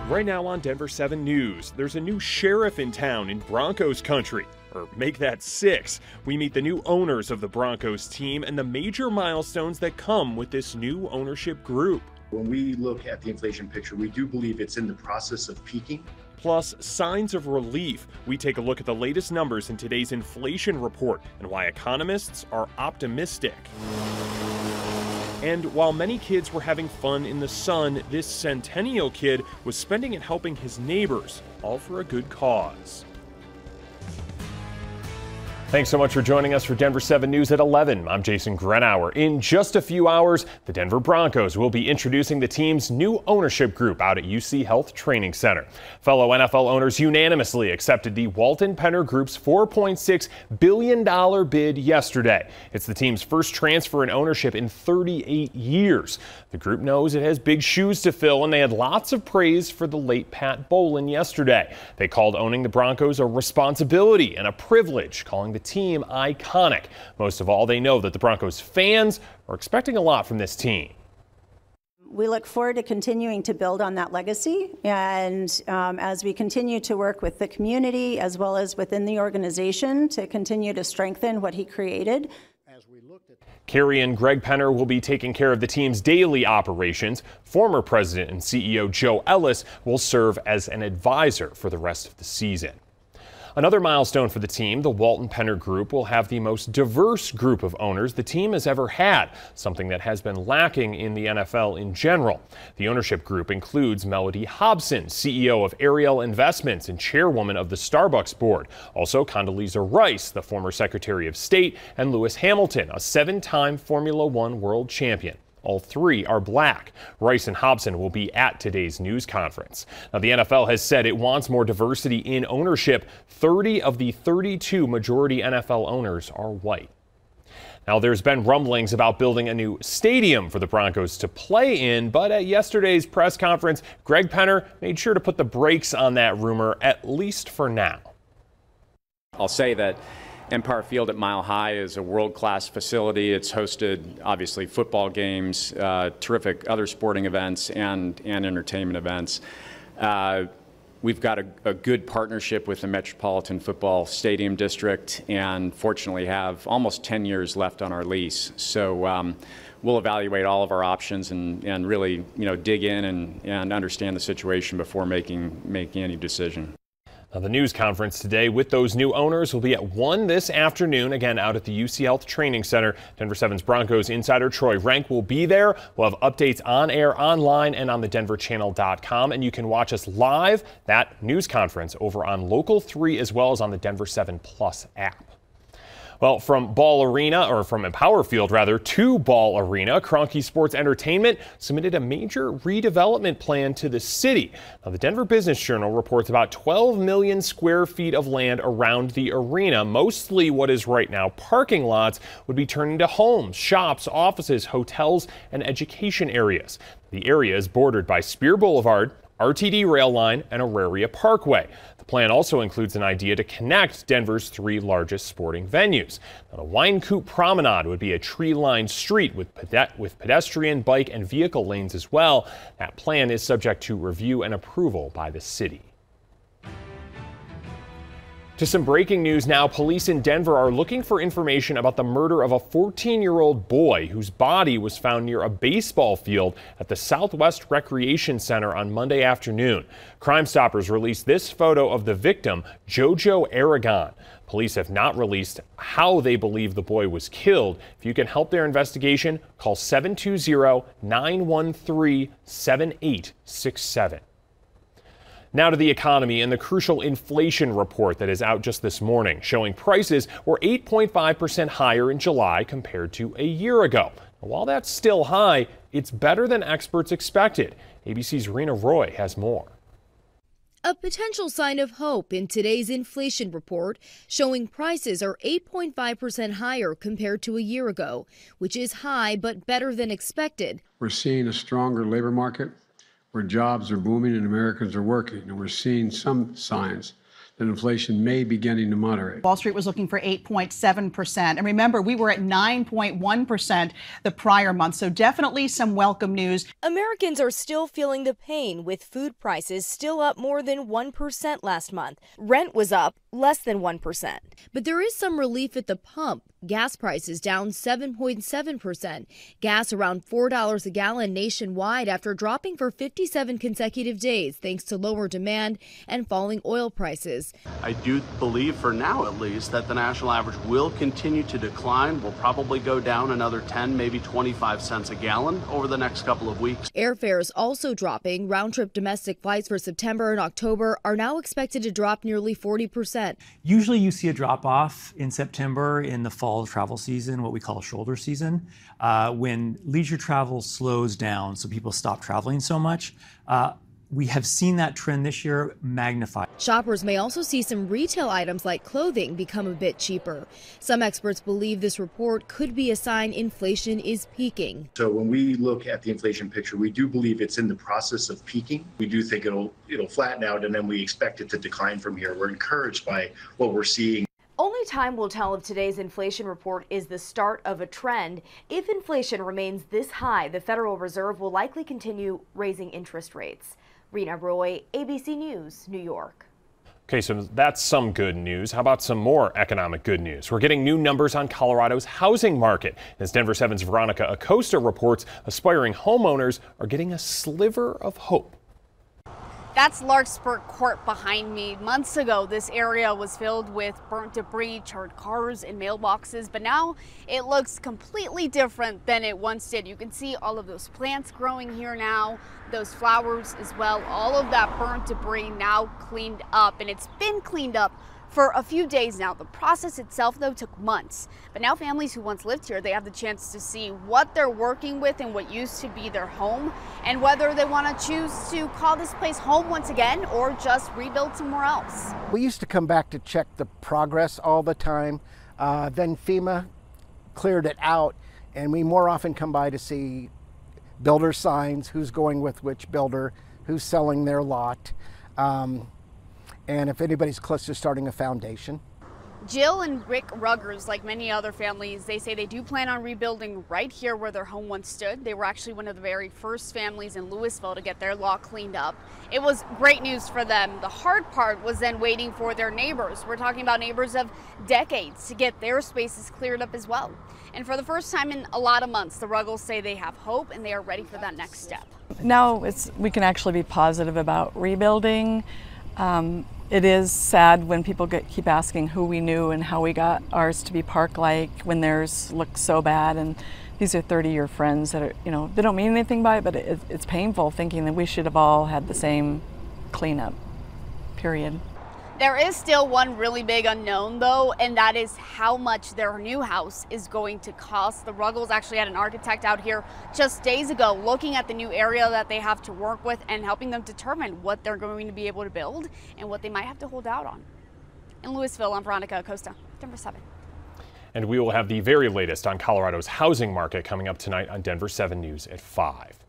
Right now on Denver 7 News, there's a new sheriff in town in Broncos country. Or make that 6. We meet the new owners of the Broncos team and the major milestones that come with this new ownership group. When we look at the inflation picture, we do believe it's in the process of peaking. Plus, signs of relief. We take a look at the latest numbers in today's inflation report and why economists are optimistic. And while many kids were having fun in the sun, this Centennial kid was spending it helping his neighbors, all for a good cause. Thanks so much for joining us for Denver 7 News at 11. I'm Jason Grenauer. In just a few hours, the Denver Broncos will be introducing the team's new ownership group out at UC Health Training Center. Fellow NFL owners unanimously accepted the Walton Penner Group's $4.6 billion bid yesterday. It's the team's first transfer in ownership in 38 years. The group knows it has big shoes to fill, and they had lots of praise for the late Pat Bowlen yesterday. They called owning the Broncos a responsibility and a privilege, calling the team iconic. Most of all, they know that the Broncos fans are expecting a lot from this team. We look forward to continuing to build on that legacy, and as we continue to work with the community as well as within the organization to continue to strengthen what he created. Carrie and Greg Penner will be taking care of the team's daily operations. Former president and CEO Joe Ellis will serve as an advisor for the rest of the season. Another milestone for the team, the Walton Penner Group will have the most diverse group of owners the team has ever had, something that has been lacking in the NFL in general. The ownership group includes Melody Hobson, CEO of Ariel Investments and chairwoman of the Starbucks board. Also Condoleezza Rice, the former Secretary of State, and Lewis Hamilton, a 7-time Formula One world champion. All three are black. Rice and Hobson will be at today's news conference. Now, the NFL has said it wants more diversity in ownership. 30 of the 32 majority NFL owners are white. Now, there's been rumblings about building a new stadium for the Broncos to play in, but at yesterday's press conference, Greg Penner made sure to put the brakes on that rumor, at least for now. I'll say that Empire Field at Mile High is a world-class facility. It's hosted, obviously, football games, terrific other sporting events, and entertainment events. We've got a good partnership with the Metropolitan Football Stadium District, and fortunately have almost 10 years left on our lease. So we'll evaluate all of our options and really, dig in and understand the situation before making any decision. Now, the news conference today with those new owners will be at 1 this afternoon, again out at the UC Health Training Center. Denver 7's Broncos insider Troy Renck will be there. We'll have updates on air, online, and on the denverchannel.com. And you can watch us live, that news conference, over on Local 3 as well as on the Denver 7 Plus app. Well, from Ball Arena, or from Empower Field rather, to Ball Arena, Cronkite Sports Entertainment submitted a major redevelopment plan to the city. Now, the Denver Business Journal reports about 12 million square feet of land around the arena. Mostly what is right now parking lots would be turned into homes, shops, offices, hotels, and education areas. The area is bordered by Spear Boulevard, RTD rail line, and Auraria Parkway. The plan also includes an idea to connect Denver's 3 largest sporting venues. Now, the Wine Coop Promenade would be a tree-lined street with pedestrian, bike, and vehicle lanes as well. That plan is subject to review and approval by the city. To some breaking news now, police in Denver are looking for information about the murder of a 14-year-old boy whose body was found near a baseball field at the Southwest Recreation Center on Monday afternoon. Crime Stoppers released this photo of the victim, Jojo Aragon. Police have not released how they believe the boy was killed. If you can help their investigation, call 720-913-7867. Now to the economy and the crucial inflation report that is out just this morning, showing prices were 8.5% higher in July compared to a year ago. While that's still high, it's better than experts expected. ABC's Rena Roy has more. A potential sign of hope in today's inflation report, showing prices are 8.5% higher compared to a year ago, which is high but better than expected. We're seeing a stronger labor market, where jobs are booming and Americans are working, and we're seeing some signs that inflation may be beginning to moderate. Wall Street was looking for 8.7%. And remember, we were at 9.1% the prior month. So definitely some welcome news. Americans are still feeling the pain, with food prices still up more than 1% last month. Rent was up less than 1%. But there is some relief at the pump. Gas prices down 7.7%. Gas around $4 a gallon nationwide after dropping for 57 consecutive days thanks to lower demand and falling oil prices. I do believe, for now at least, that the national average will continue to decline. Will probably go down another 10, maybe 25 cents a gallon over the next couple of weeks. Airfares also dropping. Round-trip domestic flights for September and October are now expected to drop nearly 40%. Usually you see a drop-off in September in the fall travel season, what we call shoulder season, when leisure travel slows down, so people stop traveling so much. We have seen that trend this year magnified. Shoppers may also see some retail items like clothing become a bit cheaper. Some experts believe this report could be a sign inflation is peaking. So when we look at the inflation picture, we do believe it's in the process of peaking. We do think it'll flatten out, and then we expect it to decline from here. We're encouraged by what we're seeing. Only time will tell if today's inflation report is the start of a trend. If inflation remains this high, the Federal Reserve will likely continue raising interest rates. Rena Roy, ABC News, New York. Okay, so that's some good news. How about some more economic good news? We're getting new numbers on Colorado's housing market. As Denver 7's Veronica Acosta reports, aspiring homeowners are getting a sliver of hope. That's Larkspur Court behind me. Months ago, this area was filled with burnt debris, charred cars, and mailboxes, but now it looks completely different than it once did. You can see all of those plants growing here now, those flowers as well. All of that burnt debris now cleaned up, and it's been cleaned up for a few days now. The process itself, though, took months. But now families who once lived here, they have the chance to see what they're working with and what used to be their home, and whether they want to choose to call this place home once again or just rebuild somewhere else. We used to come back to check the progress all the time. Then FEMA cleared it out, and we more often come by to see builder signs, who's going with which builder, who's selling their lot. And if anybody's close to starting a foundation. Jill and Rick Ruggers, like many other families, they say they do plan on rebuilding right here where their home once stood. They were actually one of the very first families in Louisville to get their lot cleaned up. It was great news for them. The hard part was then waiting for their neighbors. We're talking about neighbors of decades to get their spaces cleared up as well. And for the first time in a lot of months, the Ruggles say they have hope and they are ready for that next step. Now we can actually be positive about rebuilding. It is sad when people keep asking who we knew and how we got ours to be park-like when theirs looked so bad. And these are 30-year friends that are, they don't mean anything by it, but it's painful thinking that we should have all had the same cleanup, period. There is still one really big unknown, though, and that is how much their new house is going to cost. The Ruggles actually had an architect out here just days ago looking at the new area that they have to work with and helping them determine what they're going to be able to build and what they might have to hold out on. In Louisville, I'm Veronica Acosta, Denver 7. And we will have the very latest on Colorado's housing market coming up tonight on Denver 7 News at 5.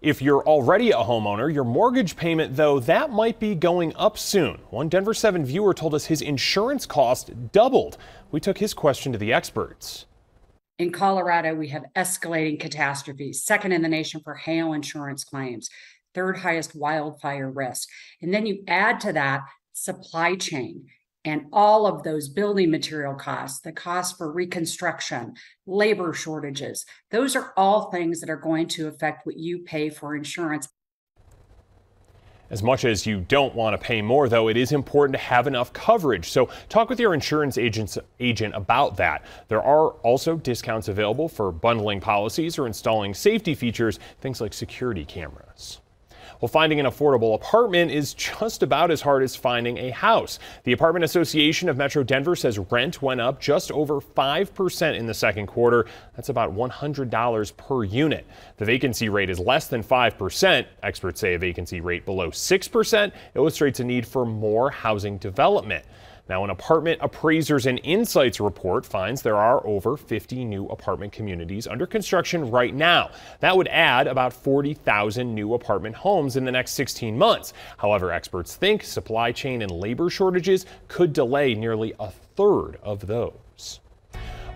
If you're already a homeowner, your mortgage payment, though, that might be going up soon. One Denver 7 viewer told us his insurance cost doubled. We took his question to the experts. In Colorado, we have escalating catastrophes, second in the nation for hail insurance claims, third highest wildfire risk. And then you add to that supply chain and all of those building material costs, the cost for reconstruction, labor shortages. Those are all things that are going to affect what you pay for insurance. As much as you don't want to pay more, though, it is important to have enough coverage. So talk with your insurance agent about that. There are also discounts available for bundling policies or installing safety features, things like security cameras. Well, finding an affordable apartment is just about as hard as finding a house. The Apartment Association of Metro Denver says rent went up just over 5% in the second quarter. That's about $100 per unit. The vacancy rate is less than 5%. Experts say a vacancy rate below 6% illustrates a need for more housing development. Now, an apartment appraisers and insights report finds there are over 50 new apartment communities under construction right now. That would add about 40,000 new apartment homes in the next 16 months. However, experts think supply chain and labor shortages could delay nearly a third of those.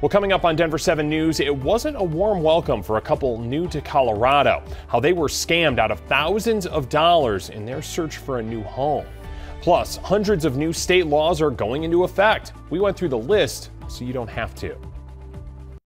Well, coming up on Denver 7 News, it wasn't a warm welcome for a couple new to Colorado. How they were scammed out of thousands of dollars in their search for a new home. Plus, hundreds of new state laws are going into effect. We went through the list so you don't have to.